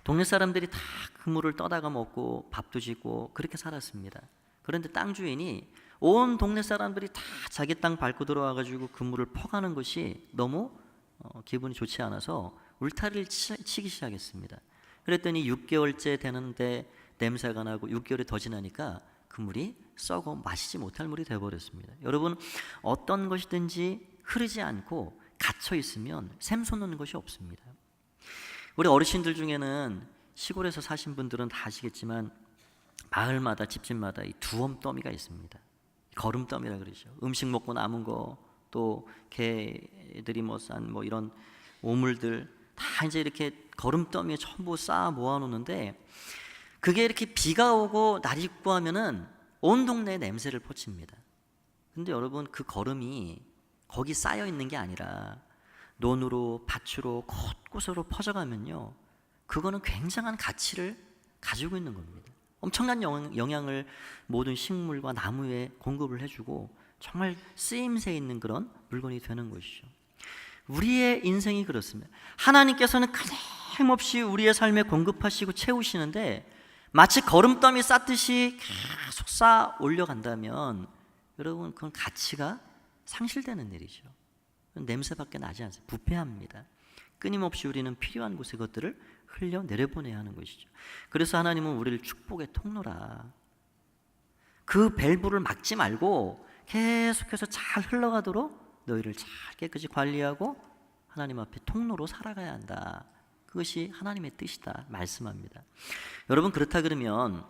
동네 사람들이 다 그 물을 떠다가 먹고 밥도 짓고 그렇게 살았습니다. 그런데 땅 주인이 온 동네 사람들이 다 자기 땅 밟고 들어와가지고 그 물을 퍼가는 것이 너무 기분이 좋지 않아서 울타리를 치기 시작했습니다. 그랬더니 6개월째 되는데 냄새가 나고 6개월이 더 지나니까 그 물이 썩어 마시지 못할 물이 되어버렸습니다. 여러분, 어떤 것이든지 흐르지 않고 갇혀 있으면 샘솟는 것이 없습니다. 우리 어르신들 중에는 시골에서 사신 분들은 다 아시겠지만 마을마다 집집마다 이 두엄더미가 있습니다. 거름더미라 그러죠. 음식 먹고 남은 거, 또 개들이 싼 이런 오물들 다 이제 이렇게 거름더미에 전부 쌓아 모아놓는데 그게 이렇게 비가 오고 날이 있고 하면은 온 동네에 냄새를 퍼칩니다. 근데 여러분, 그 거름이 거기 쌓여 있는 게 아니라 논으로 밭으로 곳곳으로 퍼져가면요, 그거는 굉장한 가치를 가지고 있는 겁니다. 엄청난 영향을 모든 식물과 나무에 공급을 해주고 정말 쓰임새 있는 그런 물건이 되는 것이죠. 우리의 인생이 그렇습니다. 하나님께서는 끊임없이 우리의 삶에 공급하시고 채우시는데 마치 거름더미 쌓듯이 계속 쌓아 올려간다면 여러분, 그건 가치가 상실되는 일이죠. 냄새밖에 나지 않습니다. 부패합니다. 끊임없이 우리는 필요한 곳에 것들을 흘려 내려보내야 하는 것이죠. 그래서 하나님은 우리를 축복의 통로라. 그 밸브를 막지 말고 계속해서 잘 흘러가도록 너희를 잘 깨끗이 관리하고 하나님 앞에 통로로 살아가야 한다. 그것이 하나님의 뜻이다 말씀합니다. 여러분, 그렇다 그러면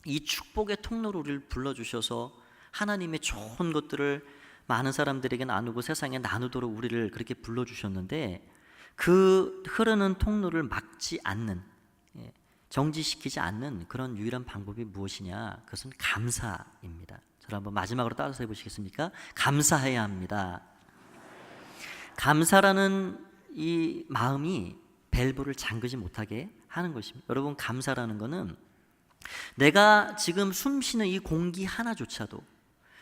이 축복의 통로로 우리를 불러주셔서 하나님의 좋은 것들을 많은 사람들에게 나누고 세상에 나누도록 우리를 그렇게 불러주셨는데, 그 흐르는 통로를 막지 않는, 정지시키지 않는 그런 유일한 방법이 무엇이냐? 그것은 감사입니다. 저를 한번 마지막으로 따라서 해보시겠습니까? 감사해야 합니다. 감사라는 이 마음이 밸브를 잠그지 못하게 하는 것입니다. 여러분, 감사라는 것은 내가 지금 숨 쉬는 이 공기 하나조차도,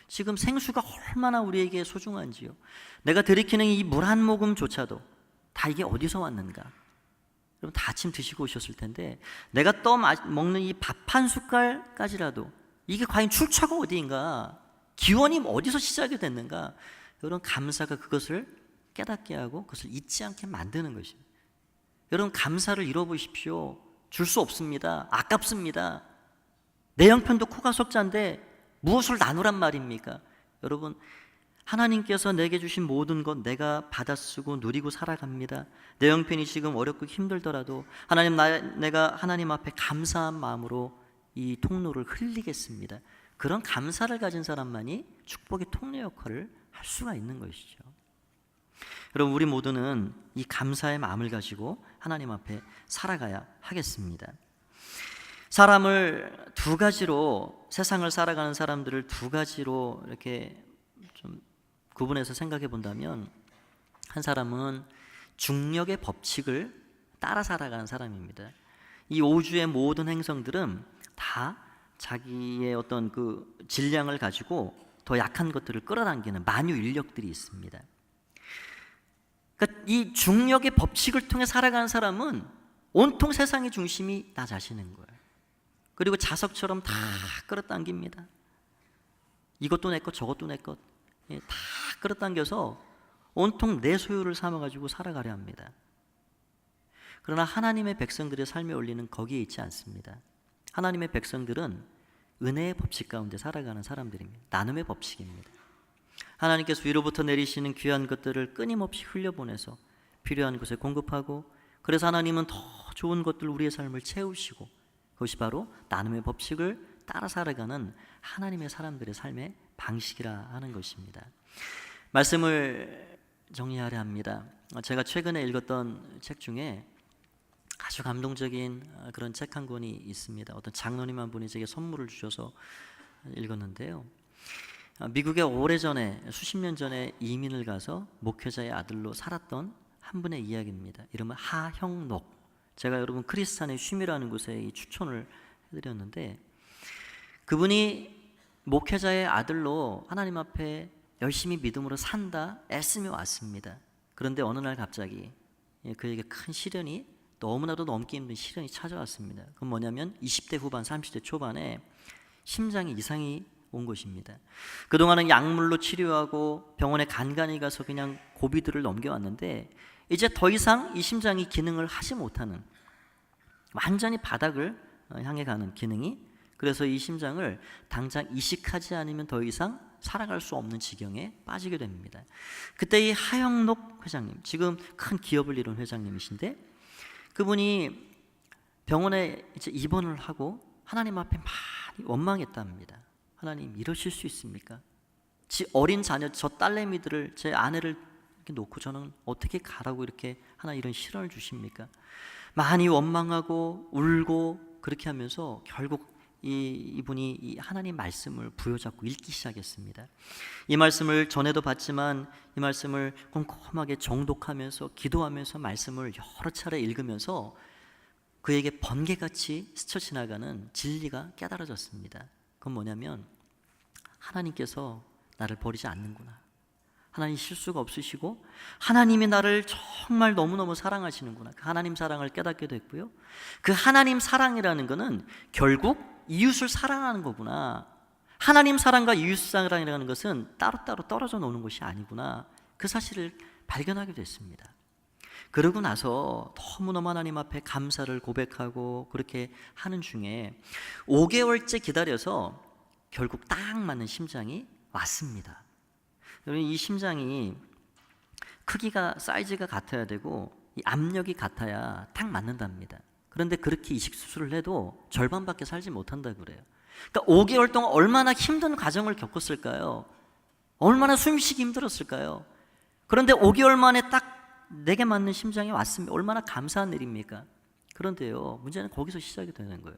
지금 생수가 얼마나 우리에게 소중한지요, 내가 들이키는 이 물 한 모금조차도 다 이게 어디서 왔는가? 여러분, 다 아침 드시고 오셨을 텐데 내가 먹는 이 밥 한 숟갈까지라도 이게 과연 출처가 어디인가? 기원이 어디서 시작이 됐는가? 여러분, 감사가 그것을 깨닫게 하고 그것을 잊지 않게 만드는 것입니다. 여러분, 감사를 잃어보십시오. 줄 수 없습니다. 아깝습니다. 내 형편도 코가 석자인데 무엇을 나누란 말입니까? 여러분, 하나님께서 내게 주신 모든 것 내가 받아쓰고 누리고 살아갑니다. 내 형편이 지금 어렵고 힘들더라도 하나님, 내가 하나님 앞에 감사한 마음으로 이 통로를 흘리겠습니다. 그런 감사를 가진 사람만이 축복의 통로 역할을 할 수가 있는 것이죠. 여러분, 우리 모두는 이 감사의 마음을 가지고 하나님 앞에 살아가야 하겠습니다. 사람을 두 가지로, 세상을 살아가는 사람들을 두 가지로 이렇게 좀 구분해서 생각해 본다면, 한 사람은 중력의 법칙을 따라 살아가는 사람입니다. 이 우주의 모든 행성들은 다 자기의 어떤 그 질량을 가지고 더 약한 것들을 끌어당기는 만유 인력들이 있습니다. 그러니까 이 중력의 법칙을 통해 살아가는 사람은 온통 세상의 중심이 나 자신인 거예요. 그리고 자석처럼 다 끌어당깁니다. 이것도 내 것, 저것도 내 것, 다 끌어당겨서 온통 내 소유를 삼아가지고 살아가려 합니다. 그러나 하나님의 백성들의 삶의 원리는 거기에 있지 않습니다. 하나님의 백성들은 은혜의 법칙 가운데 살아가는 사람들입니다. 나눔의 법칙입니다. 하나님께서 위로부터 내리시는 귀한 것들을 끊임없이 흘려보내서 필요한 곳에 공급하고, 그래서 하나님은 더 좋은 것들 우리의 삶을 채우시고, 그것이 바로 나눔의 법칙을 따라 살아가는 하나님의 사람들의 삶의 방식이라 하는 것입니다. 말씀을 정리하려 합니다. 제가 최근에 읽었던 책 중에 아주 감동적인 그런 책 한 권이 있습니다. 어떤 장로님 한 분이 제게 선물을 주셔서 읽었는데요, 미국에 오래전에, 수십 년 전에 이민을 가서 목회자의 아들로 살았던 한 분의 이야기입니다. 이름은 하형록. 제가 여러분 크리스찬의 쉼이라는 곳에 이 추천을 해드렸는데, 그분이 목회자의 아들로 하나님 앞에 열심히 믿음으로 산다 애쓰며 왔습니다. 그런데 어느 날 갑자기 그에게 큰 시련이, 너무나도 넘기 힘든 시련이 찾아왔습니다. 그건 뭐냐면 20대 후반, 30대 초반에 심장에 이상이 온 것입니다. 그동안은 약물로 치료하고 병원에 간간히 가서 그냥 고비들을 넘겨왔는데, 이제 더 이상 이 심장이 기능을 하지 못하는, 완전히 바닥을 향해 가는 기능이, 그래서 이 심장을 당장 이식하지 않으면 더 이상 살아갈 수 없는 지경에 빠지게 됩니다. 그때 이 하영록 회장님, 지금 큰 기업을 이룬 회장님이신데, 그분이 병원에 이제 입원을 하고 하나님 앞에 많이 원망했답니다. 하나님, 이러실 수 있습니까? 지 어린 자녀, 저 딸내미들을, 제 아내를 이렇게 놓고 저는 어떻게 가라고 이렇게 하나 이런 시련을 주십니까? 많이 원망하고 울고 그렇게 하면서 결국 이분이 이 하나님 말씀을 부여잡고 읽기 시작했습니다. 이 말씀을 전에도 봤지만 이 말씀을 꼼꼼하게 정독하면서 기도하면서 말씀을 여러 차례 읽으면서 그에게 번개같이 스쳐 지나가는 진리가 깨달아졌습니다. 그건 뭐냐면, 하나님께서 나를 버리지 않는구나. 하나님 실수가 없으시고 하나님이 나를 정말 너무너무 사랑하시는구나. 그 하나님 사랑을 깨닫게 됐고요, 그 하나님 사랑이라는 것은 결국 이웃을 사랑하는 거구나. 하나님 사랑과 이웃 사랑이라는 것은 따로따로 떨어져 노는 것이 아니구나, 그 사실을 발견하게 됐습니다. 그러고 나서 너무너무 하나님 앞에 감사를 고백하고 그렇게 하는 중에 5개월째 기다려서 결국 딱 맞는 심장이 왔습니다. 여러분, 이 심장이 크기가, 사이즈가 같아야 되고 이 압력이 같아야 딱 맞는답니다. 그런데 그렇게 이식 수술을 해도 절반밖에 살지 못한다고 그래요. 그러니까 5개월 동안 얼마나 힘든 과정을 겪었을까요? 얼마나 숨쉬기 힘들었을까요? 그런데 5개월 만에 딱 내게 맞는 심장이 왔습니다. 얼마나 감사한 일입니까? 그런데요, 문제는 거기서 시작이 되는 거예요.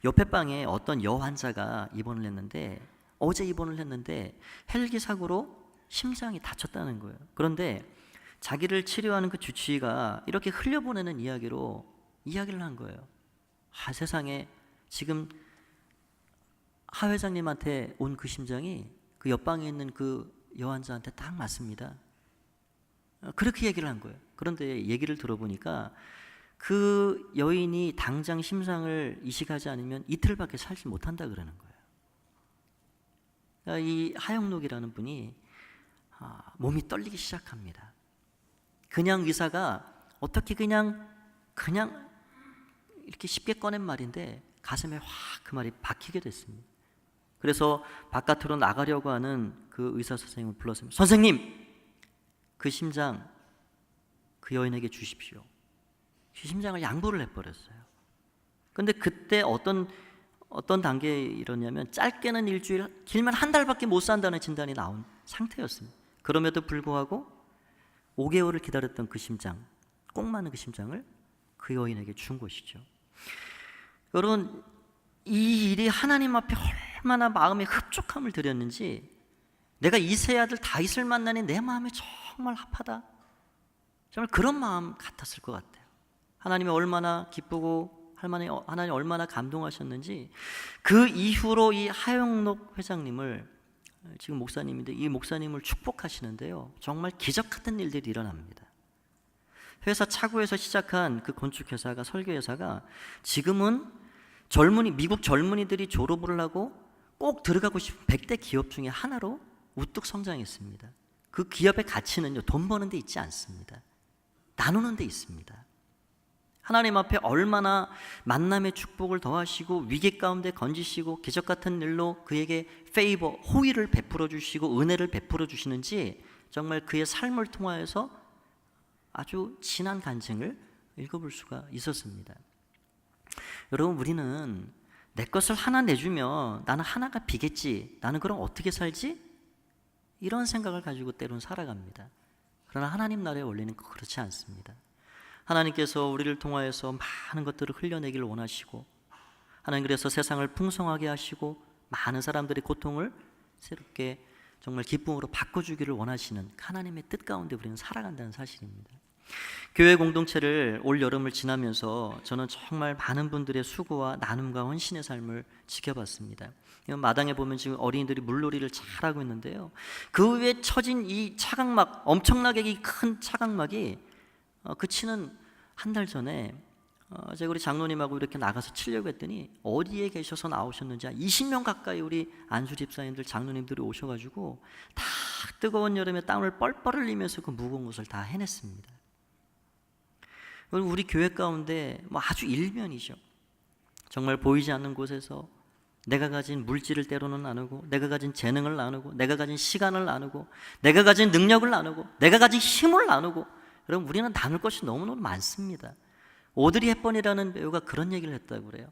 옆에 방에 어떤 여환자가 입원을 했는데, 어제 입원을 했는데 헬기 사고로 심장이 다쳤다는 거예요. 그런데 자기를 치료하는 그 주치의가 이렇게 흘려보내는 이야기로 이야기를 한 거예요. 세상에 지금 하 회장님한테 온 그 심장이 그 옆방에 있는 그 여환자한테 딱 맞습니다. 그렇게 얘기를 한 거예요. 그런데 얘기를 들어보니까 그 여인이 당장 심장을 이식하지 않으면 이틀밖에 살지 못한다 그러는 거예요. 그러니까 이 하영록이라는 분이 몸이 떨리기 시작합니다. 그냥 의사가 어떻게 그냥 이렇게 쉽게 꺼낸 말인데 가슴에 확 그 말이 박히게 됐습니다. 그래서 바깥으로 나가려고 하는 그 의사 선생님을 불렀습니다. 선생님, 그 심장 그 여인에게 주십시오. 그 심장을 양보를 해버렸어요. 그런데 그때 어떤 단계에 이러냐면 짧게는 일주일, 길면 한 달밖에 못 산다는 진단이 나온 상태였습니다. 그럼에도 불구하고 5개월을 기다렸던 그 심장, 꼭 맞는 그 심장을 그 여인에게 준 것이죠. 여러분, 이 일이 하나님 앞에 얼마나 마음에 흡족함을 드렸는지, 내가 이 세 아들 다윗을 만나니 내 마음이 정말 합하다, 정말 그런 마음 같았을 것 같아요. 하나님이 얼마나 기쁘고 하나님 얼마나 감동하셨는지, 그 이후로 이 하영록 회장님을, 지금 목사님인데 이 목사님을 축복하시는데요, 정말 기적 같은 일들이 일어납니다. 회사 차고에서 시작한 그 건축회사가, 설계회사가 지금은 미국 젊은이들이 졸업을 하고 꼭 들어가고 싶은 100대 기업 중에 하나로 우뚝 성장했습니다. 그 기업의 가치는요, 돈 버는 데 있지 않습니다. 나누는 데 있습니다. 하나님 앞에 얼마나 만남의 축복을 더하시고 위기 가운데 건지시고 기적 같은 일로 그에게 페이버, 호의를 베풀어 주시고 은혜를 베풀어 주시는지, 정말 그의 삶을 통하여서 아주 진한 간증을 읽어볼 수가 있었습니다. 여러분, 우리는 내 것을 하나 내주면 나는 하나가 비겠지, 나는 그럼 어떻게 살지? 이런 생각을 가지고 때로는 살아갑니다. 그러나 하나님 나라의 원리는 그렇지 않습니다. 하나님께서 우리를 통하여서 많은 것들을 흘려내기를 원하시고, 하나님 그래서 세상을 풍성하게 하시고 많은 사람들의 고통을 새롭게 정말 기쁨으로 바꿔주기를 원하시는 하나님의 뜻 가운데 우리는 살아간다는 사실입니다. 교회 공동체를 올 여름을 지나면서 저는 정말 많은 분들의 수고와 나눔과 헌신의 삶을 지켜봤습니다. 마당에 보면 지금 어린이들이 물놀이를 잘하고 있는데요, 그 위에 쳐진 이 차각막, 엄청나게 큰 차각막이 그치는 한 달 전에 제가 우리 장로님하고 이렇게 나가서 치려고 했더니 어디에 계셔서 나오셨는지 20명 가까이 우리 안수 집사님들, 장로님들이 오셔가지고 다 뜨거운 여름에 땀을 뻘뻘 흘리면서 그 무거운 것을 다 해냈습니다. 우리 교회 가운데 아주 일면이죠. 정말 보이지 않는 곳에서 내가 가진 물질을 때로는 나누고, 내가 가진 재능을 나누고, 내가 가진 시간을 나누고, 내가 가진 능력을 나누고, 내가 가진 힘을 나누고. 여러분, 우리는 나눌 것이 너무너무 많습니다. 오드리 헵번이라는 배우가 그런 얘기를 했다고 그래요.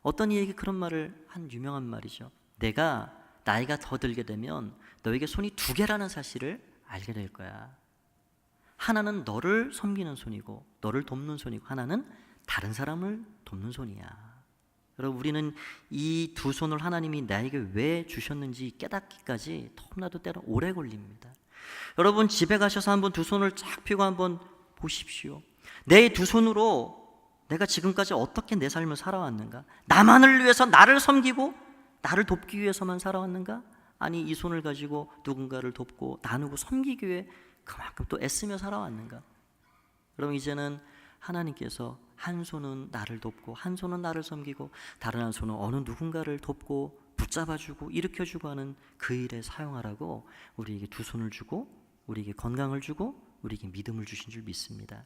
어떤 이에게 그런 말을 한 유명한 말이죠. 내가 나이가 더 들게 되면 너에게 손이 2개라는 사실을 알게 될 거야. 하나는 너를 섬기는 손이고, 너를 돕는 손이고, 하나는 다른 사람을 돕는 손이야. 여러분, 우리는 이 두 손을 하나님이 나에게 왜 주셨는지 깨닫기까지 너무나도 때로 오래 걸립니다. 여러분, 집에 가셔서 한번 두 손을 쫙 펴고 한번 보십시오. 내 두 손으로 내가 지금까지 어떻게 내 삶을 살아왔는가? 나만을 위해서 나를 섬기고 나를 돕기 위해서만 살아왔는가? 아니, 이 손을 가지고 누군가를 돕고 나누고 섬기기 위해 그만큼 또 애쓰며 살아왔는가? 여러분, 이제는 하나님께서 한 손은 나를 돕고 한 손은 나를 섬기고 다른 한 손은 어느 누군가를 돕고 붙잡아주고 일으켜주고 하는 그 일에 사용하라고 우리에게 두 손을 주고 우리에게 건강을 주고 우리에게 믿음을 주신 줄 믿습니다.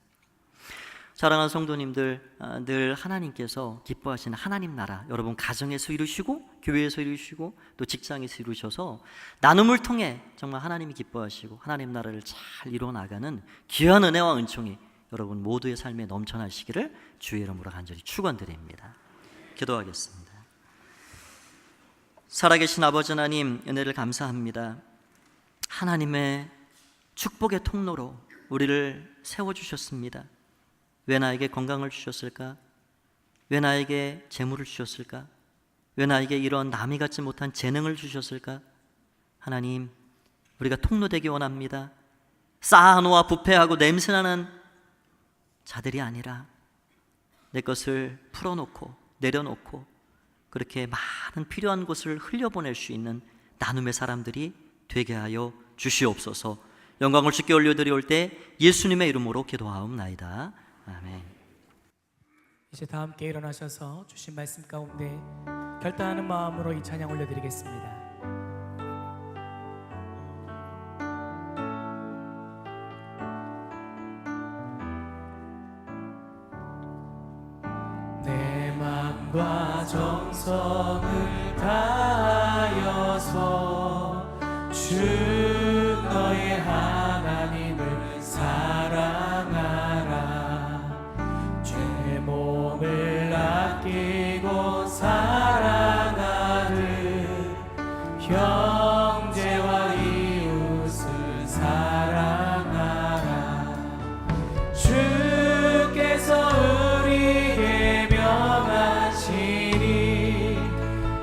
사랑하는 성도님들, 늘 하나님께서 기뻐하시는 하나님 나라 여러분 가정에서 이루시고 교회에서 이루시고 또 직장에서 이루셔서 나눔을 통해 정말 하나님이 기뻐하시고 하나님 나라를 잘 이루어나가는 귀한 은혜와 은총이 여러분 모두의 삶에 넘쳐나시기를 주의 이름으로 간절히 축원드립니다. 기도하겠습니다. 살아계신 아버지 하나님, 은혜를 감사합니다. 하나님의 축복의 통로로 우리를 세워주셨습니다. 왜 나에게 건강을 주셨을까? 왜 나에게 재물을 주셨을까? 왜 나에게 이런 남이 갖지 못한 재능을 주셨을까? 하나님, 우리가 통로되기 원합니다. 쌓아놓아 부패하고 냄새나는 자들이 아니라 내 것을 풀어놓고 내려놓고 그렇게 많은 필요한 곳을 흘려보낼 수 있는 나눔의 사람들이 되게 하여 주시옵소서. 영광을 주께 올려드리올 때 예수님의 이름으로 기도하옵나이다. 아멘. 이제 다 함께 일어나셔서 주신 말씀 가운데 결단하는 마음으로 이 찬양 올려드리겠습니다. 내 맘과 정성을 다하여서 주 너의 하나님을 사랑하라. 죄 몸을 아끼고 사랑하듯 형제와 이웃을 사랑하라. 주께서 우리에게 명하시니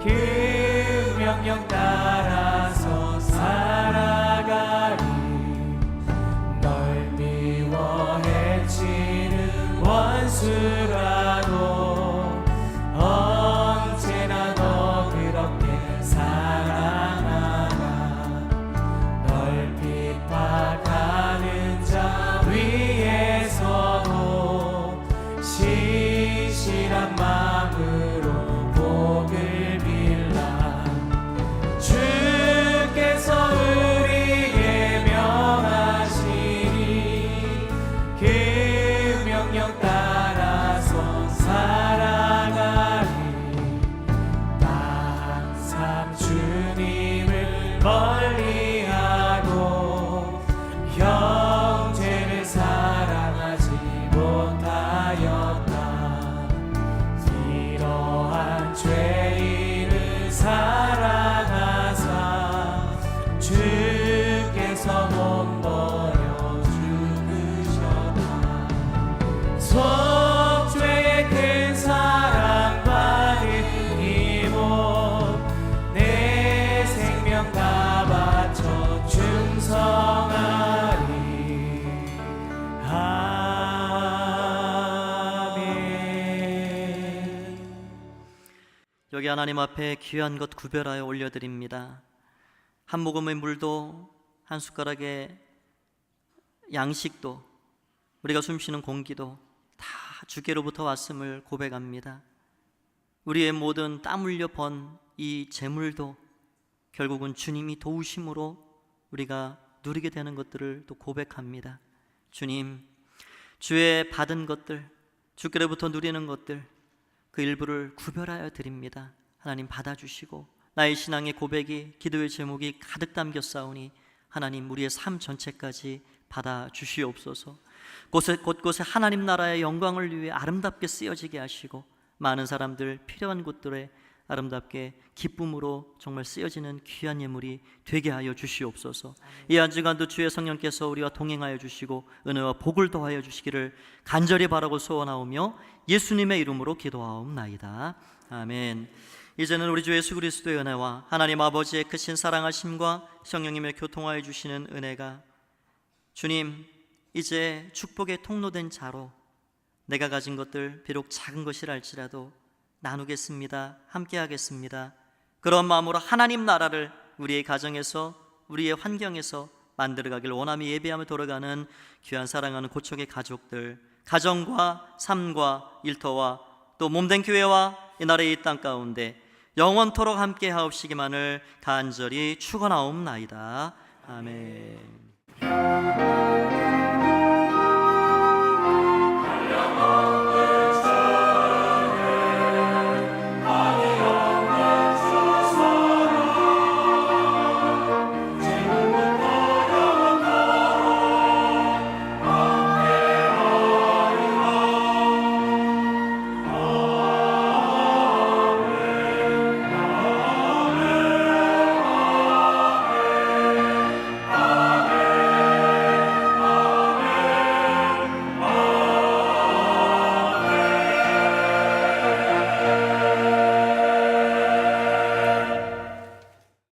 그 명령 따라서 살아가리. 널 미워 해치는 원수라도 언제나 너 그렇게 사랑하라. 널 핍박하는 자 위에서도 신실한 마음으로 복을 빌라. 주께서 우리에게 명하시니 그 명령 따라서 살아가리. 항상 주님을 멀리하고 형제를 사랑하지 못하였다. 이러한 죄인을 사랑하사 주께서 못 버려 죽으셨다. 속죄의 큰 사랑 받은 이모 내 생명 다 바쳐 충성하리. 아멘. 여기 하나님 앞에 귀한 것 구별하여 올려드립니다. 한 모금의 물도 한 숟가락의 양식도 우리가 숨쉬는 공기도 다 주께로부터 왔음을 고백합니다. 우리의 모든 땀 흘려 번 이 재물도 결국은 주님이 도우심으로 우리가 누리게 되는 것들을 또 고백합니다. 주님, 주의 받은 것들, 주께로부터 누리는 것들 그 일부를 구별하여 드립니다. 하나님 받아주시고 나의 신앙의 고백이 기도의 제목이 가득 담겼사오니 하나님 우리의 삶 전체까지 받아주시옵소서. 곳곳에 하나님 나라의 영광을 위해 아름답게 쓰여지게 하시고 많은 사람들 필요한 곳들에 아름답게 기쁨으로 정말 쓰여지는 귀한 예물이 되게 하여 주시옵소서. 이 한 주간도 주의 성령께서 우리와 동행하여 주시고 은혜와 복을 더하여 주시기를 간절히 바라고 소원하오며 예수님의 이름으로 기도하옵나이다. 아멘. 이제는 우리 주 예수 그리스도의 은혜와 하나님 아버지의 크신 사랑하심과 성령님의 교통하여 주시는 은혜가 주님, 이제 축복의 통로된 자로 내가 가진 것들 비록 작은 것이라 할지라도 나누겠습니다. 함께 하겠습니다. 그런 마음으로 하나님 나라를 우리의 가정에서 우리의 환경에서 만들어가길 원하며 예배하며 돌아가는 귀한 사랑하는 고척의 가족들 가정과 삶과 일터와 또 몸된 교회와 이 나라의 이 땅 가운데 영원토록 함께 하옵시기만을 간절히 축원하옵나이다. 아멘.